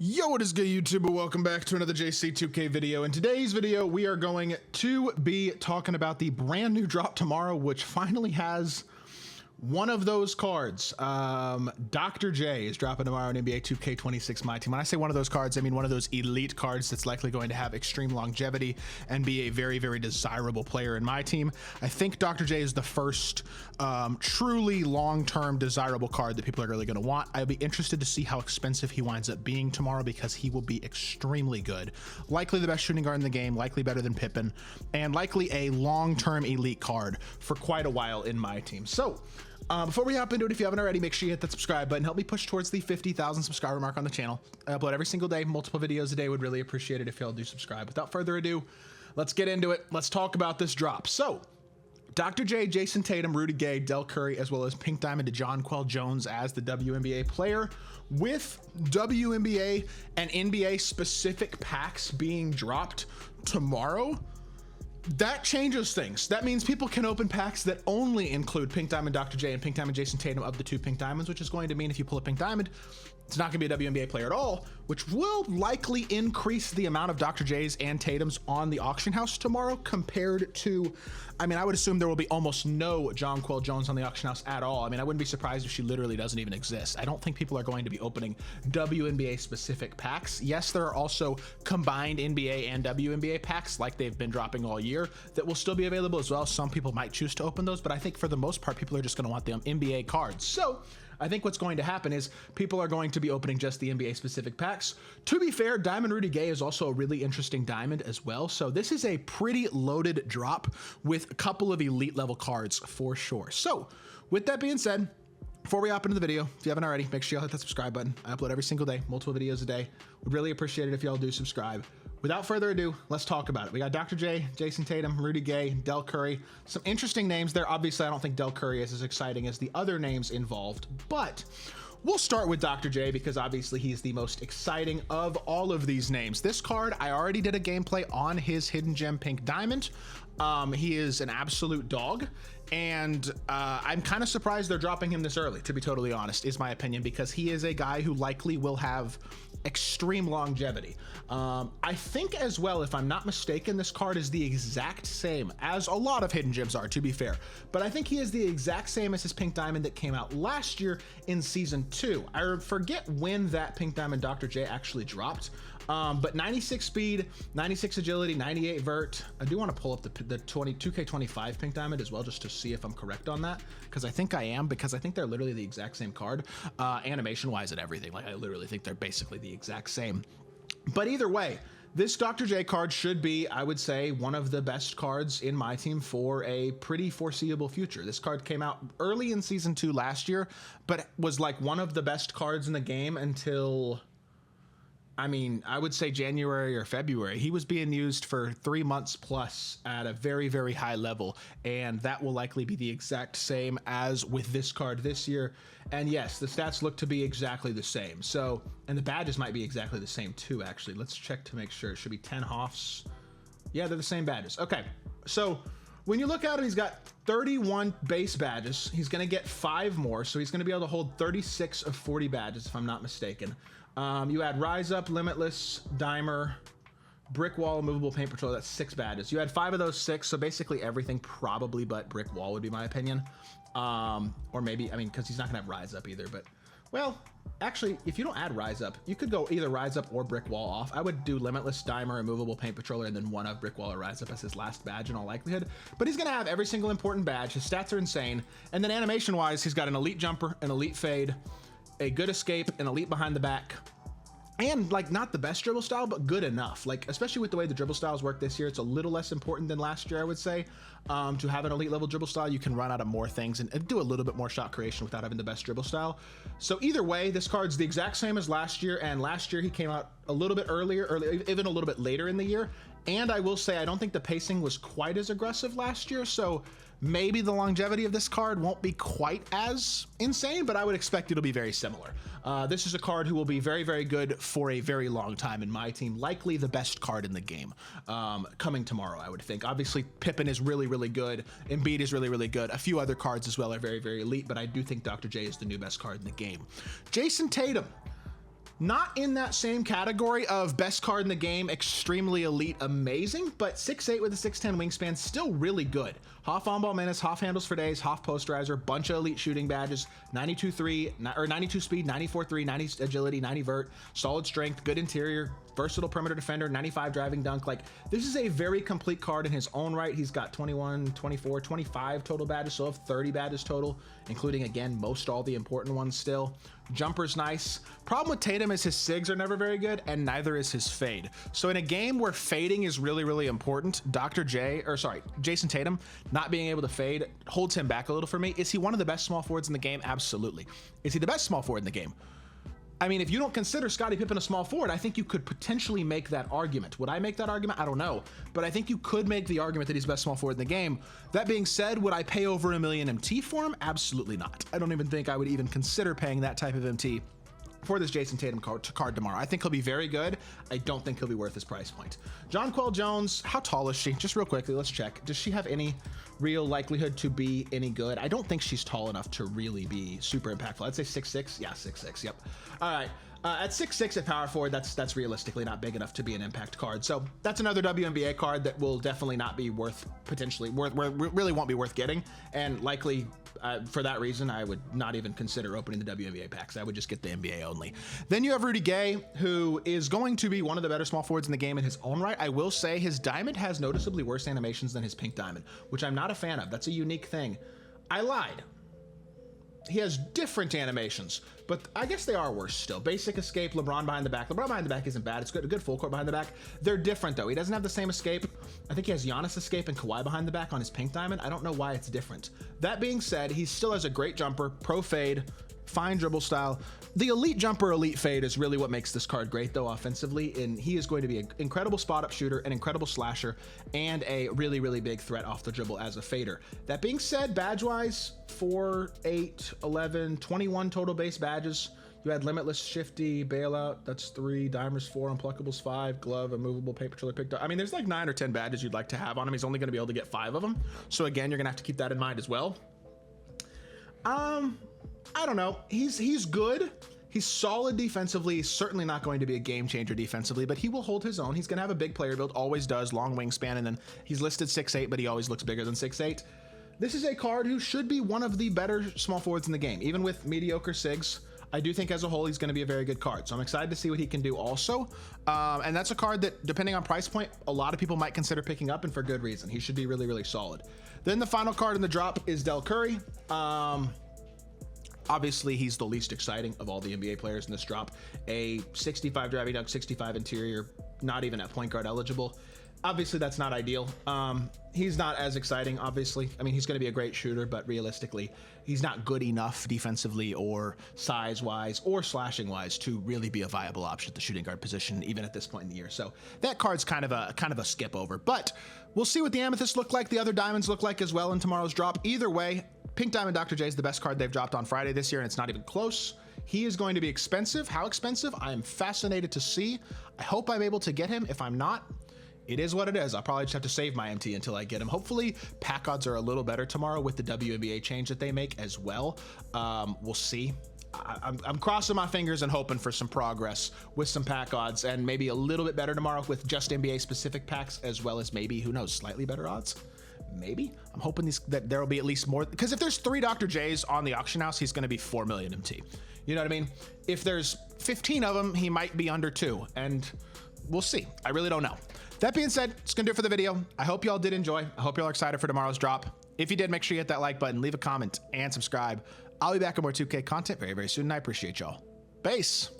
Yo, what is good, YouTube? Welcome back to another JC2K video. In today's video, we are going to be talking about the brand new drop tomorrow, which finally has one of those cards. Dr. J is dropping tomorrow in NBA 2K26 MyTEAM. When I say one of those cards, I mean one of those elite cards that's likely going to have extreme longevity and be a very, very desirable player in my team. I think Dr. J is the first truly long-term desirable card that people are really going to want. I'll be interested to see how expensive he winds up being tomorrow because he will be extremely good. Likely the best shooting guard in the game, likely better than Pippen, and likely a long-term elite card for quite a while in my team. So, before we hop into it, if you haven't already, make sure you hit that subscribe button. Help me push towards the 50,000 subscriber mark on the channel. I upload every single day, multiple videos a day. Would really appreciate it if y'all do subscribe. Without further ado, let's get into it. Let's talk about this drop. So, Dr. J, Jason Tatum, Rudy Gay, Del Curry, as well as Pink Diamond to Jonquel Jones as the WNBA player, with WNBA and NBA specific packs being dropped tomorrow. That changes things. That means people can open packs that only include Pink Diamond Dr. J and Pink Diamond Jason Tatum of the two Pink Diamonds, which is going to mean if you pull a Pink Diamond, it's not going to be a WNBA player at all, which will likely increase the amount of Dr. J's and Tatum's on the auction house tomorrow compared to, I mean, I would assume there will be almost no Jonquel Jones on the auction house at all. I mean, I wouldn't be surprised if she literally doesn't even exist. I don't think people are going to be opening WNBA specific packs. Yes, there are also combined NBA and WNBA packs like they've been dropping all year that will still be available as well. Some people might choose to open those, but I think for the most part, people are just going to want the NBA cards. So I think what's going to happen is people are going to be opening just the NBA specific packs. To be fair, Diamond Rudy Gay is also a really interesting diamond as well. So this is a pretty loaded drop with a couple of elite level cards for sure. So with that being said, before we hop into the video, if you haven't already, make sure y'all hit that subscribe button. I upload every single day, multiple videos a day. Would really appreciate it if y'all do subscribe. Without further ado, let's talk about it. We got Dr. J, Jason Tatum, Rudy Gay, Del Curry. Some interesting names there. Obviously, I don't think Del Curry is as exciting as the other names involved, but we'll start with Dr. J because obviously he's the most exciting of all of these names. This card, I already did a gameplay on his Hidden Gem Pink Diamond. He is an absolute dog, and I'm kind of surprised they're dropping him this early, to be totally honest, is my opinion, because he is a guy who likely will have extreme longevity. I think as well, if I'm not mistaken, this card is the exact same as a lot of hidden gems are, to be fair, but I think he is the exact same as his Pink Diamond that came out last year in season 2. I forget when that Pink Diamond Dr. J actually dropped, but 96 speed, 96 agility, 98 vert. I do want to pull up the 2K25 Pink Diamond as well, just to see if I'm correct on that, because I think I am, because I think they're literally the exact same card, animation wise and everything. Like, I literally think they're basically the exact same. But either way, this Dr. J card should be, I would say, one of the best cards in my team for a pretty foreseeable future. This card came out early in season 2 last year, but was like one of the best cards in the game until, I mean, I would say January or February. He was being used for 3 months plus at a very, very high level, and that will likely be the exact same as with this card this year. And yes, the stats look to be exactly the same. So, and the badges might be exactly the same too, actually. Let's check to make sure. It should be 10 Hoffs. Yeah, they're the same badges. Okay, so when you look at him, he's got 31 base badges. He's gonna get 5 more, so he's gonna be able to hold 36 of 40 badges, if I'm not mistaken. You add Rise Up, Limitless, Dimer, Brick Wall, Movable Paint Patrol. That's 6 badges. You had 5 of those 6, so basically everything probably but Brick Wall would be my opinion. Or maybe, I mean, because he's not gonna have Rise Up either, but, well, actually, if you don't add Rise Up, you could go either Rise Up or Brick Wall off. I would do Limitless, Dimer, and Movable Paint Patroller, and then one of Brick Wall or Rise Up as his last badge in all likelihood. But he's gonna have every single important badge. His stats are insane. And then animation-wise, he's got an elite jumper, an elite fade, a good escape, an elite behind the back, and like not the best dribble style, but good enough. Like, especially with the way the dribble styles work this year, it's a little less important than last year, I would say. To have an elite level dribble style, you can run out of more things and do a little bit more shot creation without having the best dribble style. So either way, this card's the exact same as last year, and last year he came out a little bit earlier, or even a little bit later in the year. And I will say, I don't think the pacing was quite as aggressive last year, so maybe the longevity of this card won't be quite as insane, but I would expect it'll be very similar. This is a card who will be very, very good for a very long time in my team. Likely the best card in the game coming tomorrow, I would think. Obviously, Pippen is really, really good. Embiid is really, really good. A few other cards as well are very, very elite, but I do think Dr. J is the new best card in the game. Jason Tatum. Not in that same category of best card in the game, extremely elite, amazing, but 6'8 with a 6'10 wingspan, still really good. Hoff on-ball menace, Hoff handles for days, Hoff posterizer, bunch of elite shooting badges, 92.3, or 92 speed, 94.3, 90 agility, 90 vert, solid strength, good interior, versatile perimeter defender, 95 driving dunk. Like, this is a very complete card in his own right. He's got 21, 24, 25 total badges, so of 30 badges total, including, again, most all the important ones still. Jumper's nice. Problem with Tatum is his SIGs are never very good, and neither is his fade. So in a game where fading is really, really important, Jason Tatum not being able to fade holds him back a little for me. Is he one of the best small forwards in the game? Absolutely. Is he the best small forward in the game? I mean, if you don't consider Scottie Pippen a small forward, I think you could potentially make that argument. Would I make that argument? I don't know. But I think you could make the argument that he's best small forward in the game. That being said, would I pay over $1 million MT for him? Absolutely not. I don't even think I would even consider paying that type of MT for this Jason Tatum card tomorrow. I think he'll be very good. I don't think he'll be worth his price point. Jonquel Jones, how tall is she? Just real quickly, let's check. Does she have any real likelihood to be any good? I don't think she's tall enough to really be super impactful. I'd say 6'6". Yeah, 6'6", yep. All right. At 6'6" at power forward, that's realistically not big enough to be an impact card. So that's another WNBA card that will definitely not be really won't be worth getting. And likely for that reason, I would not even consider opening the WNBA packs. I would just get the NBA only. Then you have Rudy Gay, who is going to be one of the better small forwards in the game in his own right. I will say his diamond has noticeably worse animations than his pink diamond, which I'm not a fan of. That's a unique thing. I lied. He has different animations, but I guess they are worse still. Basic escape, LeBron behind the back. LeBron behind the back isn't bad. It's good, a good full court behind the back. They're different though. He doesn't have the same escape. I think he has Giannis escape and Kawhi behind the back on his pink diamond. I don't know why it's different. That being said, he still has a great jumper, pro fade, fine dribble style. The elite jumper, elite fade is really what makes this card great though offensively, and he is going to be an incredible spot up shooter, an incredible slasher, and a really, really big threat off the dribble as a fader. That being said, badge wise, 4, 8, 11, 21 total base badges. You had Limitless, Shifty, Bailout, that's 3, Dimers 4, Unpluggables 5, Glove, Immovable, Paper Trailer picked up. I mean, there's like 9 or 10 badges you'd like to have on him. He's only gonna be able to get 5 of them. So again, you're gonna have to keep that in mind as well. I don't know. He's good. He's solid defensively. He's certainly not going to be a game changer defensively, but he will hold his own. He's going to have a big player build, always does, long wingspan, and then he's listed 6'8", but he always looks bigger than 6'8". This is a card who should be one of the better small forwards in the game, even with mediocre SIGs. I do think as a whole, he's going to be a very good card. So I'm excited to see what he can do also. And that's a card that, depending on price point, a lot of people might consider picking up, and for good reason. He should be really, really solid. Then the final card in the drop is Del Curry. Obviously, he's the least exciting of all the NBA players in this drop. A 65 driving dunk, 65 interior, not even at point guard eligible. Obviously, that's not ideal. He's not as exciting, obviously. I mean, he's going to be a great shooter, but realistically, he's not good enough defensively or size-wise or slashing-wise to really be a viable option at the shooting guard position, even at this point in the year. So that card's kind of a skip over. But we'll see what the amethysts look like, the other diamonds look like as well in tomorrow's drop. Either way, Pink Diamond Dr. J is the best card they've dropped on Friday this year, and it's not even close. He is going to be expensive. How expensive? I am fascinated to see. I hope I'm able to get him. If I'm not, it is what it is. I'll probably just have to save my MT until I get him. Hopefully, pack odds are a little better tomorrow with the WNBA change that they make as well. We'll see. I'm crossing my fingers and hoping for some progress with some pack odds, and maybe a little bit better tomorrow with just NBA specific packs, as well as maybe, who knows, slightly better odds. Maybe. I'm hoping that there will be at least more, because if there's 3 Dr. J's on the auction house, he's going to be 4 million MT. You know what I mean? If there's 15 of them, he might be under 2, and we'll see. I really don't know. That being said, it's gonna do it for the video. I hope y'all did enjoy. I hope y'all are excited for tomorrow's drop. If you did, make sure you hit that like button, leave a comment, and subscribe. I'll be back with more 2K content very, very soon, and I appreciate y'all. Peace.